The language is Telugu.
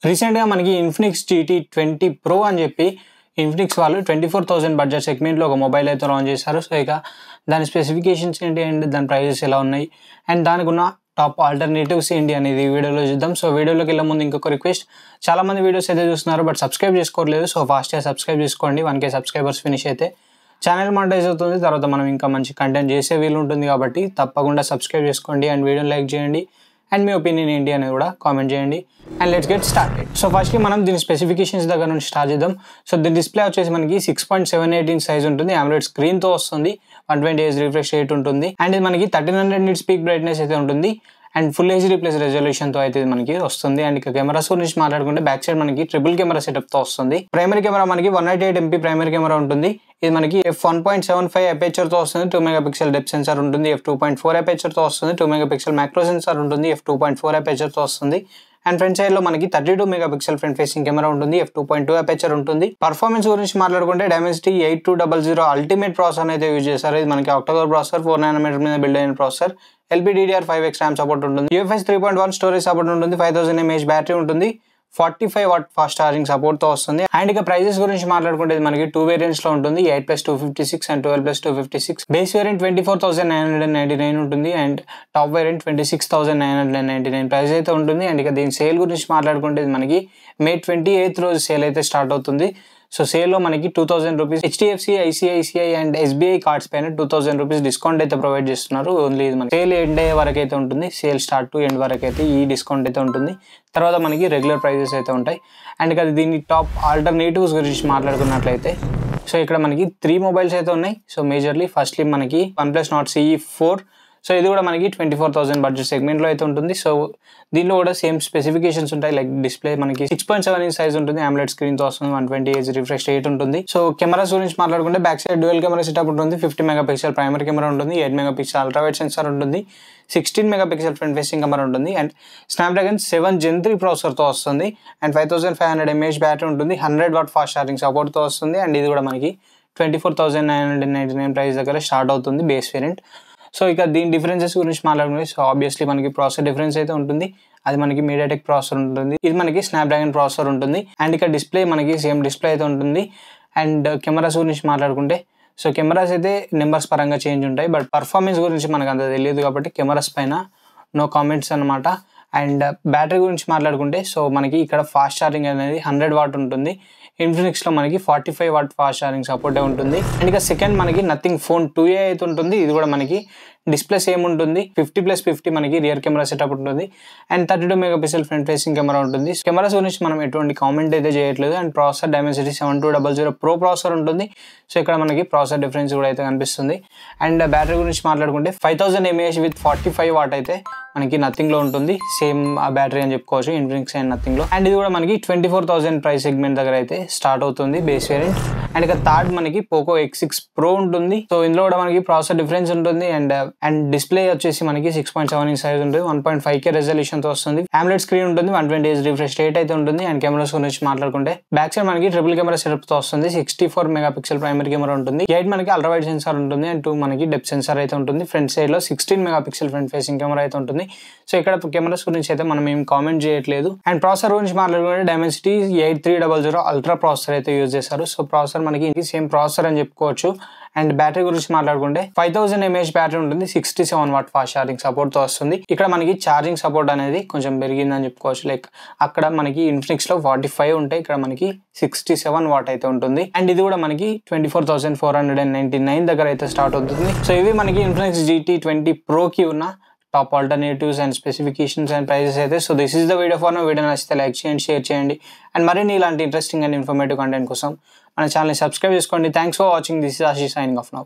రీసెంట్‌గా మనకి ఇన్ఫినిక్స్ జీటీ 20 ప్రో అని చెప్పి ఇన్ఫినిక్స్ వాళ్ళు 24,000 బడ్జెట్ సెగ్మెంట్‌లో ఒక మొబైల్ అయితే లాంచ్ చేశారు. సో, ఇక దాని స్పెసిఫికేషన్స్ ఏంటి అండ్ దాని ప్రైజెస్ ఎలా ఉన్నాయి అండ్ దానికున్న టాప్ ఆల్టర్‌నేటివ్స్ ఏంటి అనేది ఈ వీడియోలో చూద్దాం. సో, వీడియోలోకి వెళ్ళే ముందు ఇంకొక రిక్వెస్ట్, చాలామంది వీడియోస్ అయితే చూస్తున్నారు బట్ సబ్స్క్రైబ్ చేసుకోవట్లేదు. సో, ఫాస్ట్‌గా సబ్స్క్రైబ్ చేసుకోండి. 1K సబ్స్క్రైబర్స్ ఫినిష్ అయితే ఛానల్ మానిటైజ్ అవుతుంది. తర్వాత మనం ఇంకా మంచి కంటెంట్ చేసే వీలు ఉంటుంది కాబట్టి తప్పకుండా సబ్స్క్రైబ్ చేసుకోండి అండ్ వీడియోని లైక్ చేయండి. అండ్ మీ ఒపీనియన్ ఏంటి అనేది కూడా కామెంట్ చేయండి. And let's get started. So, ఫస్ట్‌కి మనం దీని స్పెసిఫికేషన్స్ దగ్గర నుంచి స్టార్ట్ చేద్దాం. సో, దీని డిస్ప్లే వచ్చేసి మనకి 6.78 ఇంచ్ సైజ్ ఉంటుంది. AMOLED స్క్రీన్తో వస్తుంది. 120Hz రిఫ్రెష్ రేట్ ఉంటుంది. అండ్ ఇది మనకి 1300 నిట్స్ పీక్ బ్రైట్నెస్ అయితే ఉంటుంది. అండ్ ఫుల్ HD ప్లస్ రెజల్యూషన్తో అయితే ఇది మనకి వస్తుంది. అండ్ ఇక కెమెరాస్ గురించి మాట్లాడుకుంటే బ్యాక్ సైడ్ మనకి ట్రిపుల్ కెమెరా సెటప్తో వస్తుంది. ప్రైమరీ కెమెరా మనకి 188 MP ప్రైమరీ కెమెరా ఉంటుంది. ఇది మనకి f1.75 అపేచర్తో వస్తుంది. 2 మెగాపిక్సెల్ డెప్త్ సెన్సార్ ఉంటుంది. f2.4 అపేచర్తో వస్తుంది. 2 మెగాపిక్సెల్ మ్యాక్రో సెన్సార్ ఉంటుంది. f2.4 అపేచర్తో వస్తుంది. అండ్ ఫ్రంట్ సైడ్ లో మనకి 32 మెగాపిక్సెల్ ఫ్రంట్ ఫేసింగ్ కెమెరా ఉంటుంది. f2.2 అపేచర్ ఉంటుంది. పర్ఫార్మెన్స్ గురించి మాట్లాడుకుంటే Dimensity 8200 అల్టిమేట్ ప్రాసెసర్ అయితే యూజ్ చేశారు. ఇది మనకి ఆక్టోకోర్ ప్రాసెసర్ 4 nm మీద బిల్డ్ అయిన ప్రాసెసర్. LPDDR5X RAM సపోర్ట్ ఉంటుంది. UFS 3.1 స్టోరేజ్ సపోర్ట్ ఉంటుంది. 5000 mAh బ్యాటరీ ఉంటుంది. 45 వాట్ ఫాస్ట్ ఛార్జింగ్ సపోర్ట్ తో వస్తుంది. అండ్ ఇక ప్రైజెస్ గురించి మాట్లాడుకుంటే మనకి 2 వేరియంట్స్ లో ఉంటుంది. 8+256 అండ్ 12+256. బేస్ వేరియంట్ 24,999 ఉంటుంది అండ్ టాప్ వేరియంట్ 26,999 ప్రైస్ అయితే ఉంటుంది. అండ్ ఇక దీని సేల్ గురించి మాట్లాడుకుంటే మనకి May 28th రోజు సేల్ అయితే స్టార్ట్ అవుతుంది. సో, సేల్లో మనకి 2,000 rupees HDFC, ICICI and SBI cards పైన 2,000 రూపీస్ డిస్కౌంట్ అయితే ప్రొవైడ్ చేస్తున్నారు. ఓన్లీ ఇది మనకి సేల్ ఎండ్ అయ్యే వరకు అయితే ఉంటుంది. సేల్ స్టార్ట్ టు ఎండ్ వరకు అయితే ఈ డిస్కౌంట్ అయితే ఉంటుంది. తర్వాత మనకి రెగ్యులర్ ప్రైజెస్ అయితే ఉంటాయి. అండ్ ఇక దీని టాప్ ఆల్టర్నేటివ్స్ గురించి మాట్లాడుకున్నట్లయితే సో, ఇక్కడ మనకి 3 మొబైల్స్ అయితే ఉన్నాయి. సో, మేజర్లీ ఫస్ట్లీ మనకి OnePlus Nord CE 4. సో, ఇది కూడా మనకి 24,000 బడ్జెట్ సెగ్మెంట్లో అయితే ఉంటుంది. సో, దీనిలో కూడా సేమ్ స్పెసిఫికేషన్స్ ఉంటాయి. లైక్ డిస్ప్లే మనకి 6.7 ఇంచ్ సైజ్ ఉంటుంది. AMOLED స్క్రీన్తో వస్తుంది. 120Hz రిఫ్రెష్ రేట్ ఉంటుంది. సో, కెమెరాస్ గురించి మాట్లాడుకుంటే back side dual camera setup ఉంటుంది. 50 మెగాపిక్సెల్ ప్రైమరీ కెమెరా ఉంటుంది. 8 మెగాపిక్సెల్ అల్ట్రా వైడ్ సెన్సార్ ఉంటుంది. 16 మెగాపిక్సెల్ ఫ్రంట్ ఫేసింగ్ కెమెరా ఉంటుంది. అండ్ Snapdragon 7 Gen 3 ప్రాసెసర్తో వస్తుంది. అండ్ 5500 mAh బ్యాటరీ ఉంటుంది. 100 వాట్ ఫాస్ట్ ఛార్జింగ్ సపోర్ట్తో వస్తుంది. అండ్ ఇది కూడా మనకి 24,999 ప్రైస్ దగ్గర స్టార్ట్ అవుతుంది బేస్ వేరియంట్. సో, ఇక దీని డిఫరెన్సెస్ గురించి మాట్లాడుకుంటే సో, ఆబ్వియస్లీ మనకి ప్రాసెసర్ డిఫరెన్స్ అయితే ఉంటుంది. అది మనకి MediaTek ప్రాసెసర్ ఉంటుంది. ఇది మనకి Snapdragon ప్రాసెసర్ ఉంటుంది. అండ్ ఇక డిస్ప్లే మనకి సేమ్ డిస్ప్లే అయితే ఉంటుంది. అండ్ కెమెరాస్ గురించి మాట్లాడుకుంటే సో, కెమెరాస్ అయితే నెంబర్స్ పరంగా చేంజ్ ఉంటాయి. బట్ పర్ఫార్మెన్స్ గురించి మనకు అంత తెలియదు కాబట్టి కెమెరాస్ పైన నో కామెంట్స్ అనమాట. అండ్ బ్యాటరీ గురించి మాట్లాడుకుంటే సో, మనకి ఇక్కడ ఫాస్ట్ ఛార్జింగ్ అనేది 100 వాట్ ఉంటుంది. ఇన్ఫినిక్స్లో మనకి 45 వాట్ ఫాస్ట్ ఛార్జింగ్ సపోర్టే ఉంటుంది. అండ్ ఇక సెకండ్ మనకి నథింగ్ ఫోన్ 2A అయితే ఉంటుంది. ఇది కూడా మనకి డిస్ప్లే సేమ్ ఉంటుంది. 50+50 మనకి రియర్ కెమెరా సెటప్ ఉంటుంది. And 32 megapixel front facing camera ఉంటుంది. కెమెరాస్ గురించి మనం ఎటువంటి కామెంట్ అయితే చేయట్లేదు. And processor Dimensity 7200 pro processor ఉంటుంది. సో, ఇక్కడ మనకి ప్రాసెసర్ డిఫరెన్స్ కూడా అయితే కనిపిస్తుంది. అండ్ బ్యాటరీ గురించి మాట్లాడుకుంటే 5000 mAh విత్ 45 వాట్ అయితే మనకి నథింగ్లో ఉంటుంది. సేమ్ ఆ బ్యాటరీ అని చెప్పుకోవచ్చు ఇన్ఫినిక్స్ అండ్ నథింగ్లో. అండ్ ఇది కూడా మనకి 24,000 ప్రైస్ సెగ్మెంట్ దగ్గర అయితే స్టార్ట్ అవుతుంది బేస్ వేరియంట్. అండ్ ఇక థర్డ్ మనకి Poco X6 Pro ఉంటుంది. సో, ఇందులో కూడా మనకి ప్రాసెసర్ డిఫరెన్స్ ఉంటుంది. అండ్ డిస్ప్లే వచ్చేసి మనకి 6.7 ఇంచ్ సైజ్ ఉంటుంది. 1.5K రెజల్యూషన్తో వస్తుంది. AMOLED స్క్రీన్ ఉంటుంది. 120Hz రిఫ్రెష్ రేట్ అయితే ఉంటుంది. అండ్ కెమెరాస్ గురించి మాట్లాడుకుంటే బ్యాక్ సైడ్ మనకి ట్రిపుల్ కెమెరా సెటప్తో వస్తుంది. 64 మెగాపిక్సెల్ ప్రైమరీ కెమెరా ఉంటుంది. 8 మనకి అల్ట్రా వైడ్ సెన్సార్ ఉంటుంది. అండ్ 2 మనకి డెప్త్ సెన్సార్ అయితే ఉంటుంది. ఫ్రంట్ సైడ్ లో 16 మెగాపిక్సెల్ ఫ్రంట్ ఫేసింగ్ కెమెరా అయితే ఉంటుంది. సో, ఇక్కడ కెమెరాస్ గురించి అయితే మనం ఏం కామెంట్ చేయట్లేదు. అండ్ ప్రాసెసర్ గురించి మాట్లాడుకుంటే Dimensity 8300 అల్ట్రా ప్రాసెసర్ అయితే యూజ్ చేశారు. సో, ప్రాసెసర్ మనకి సేమ్ ప్రాసెసర్ అని చెప్పుకోవచ్చు. అండ్ బ్యాటరీ గురించి మాట్లాడుకుంటే 5000 mAh బ్యాటరీ ఉంటుంది. 67 వాట్ ఫాస్ట్ ఛార్జింగ్ సపోర్ట్తో వస్తుంది. ఇక్కడ మనకి ఛార్జింగ్ సపోర్ట్ అనేది కొంచెం పెరిగిందని చెప్పుకోవచ్చు. లైక్ అక్కడ మనకి ఇన్ఫినిక్స్లో 45 ఉంటాయి. ఇక్కడ మనకి 67 వాట్ అయితే ఉంటుంది. అండ్ ఇది కూడా మనకి 24,499 దగ్గర అయితే స్టార్ట్ అవుతుంది. సో, ఇవి మనకి ఇన్ఫినిక్స్ GT 20 ప్రోకి ఉన్న top alternatives and specifications and prices అయితే. So, this is the video for now. Video నచ్చితే లైక్ చేయండి, షేర్ చేయండి. అండ్ మరిన్ని ఇలాంటి ఇంట్రెస్టింగ్ అండ్ ఇన్ఫర్మేటివ్ కంటెంట్ కోసం మన ఛానల్ని సబ్స్క్రైబ్ చేసుకోండి. Thanks for watching. This is Ashish signing off now.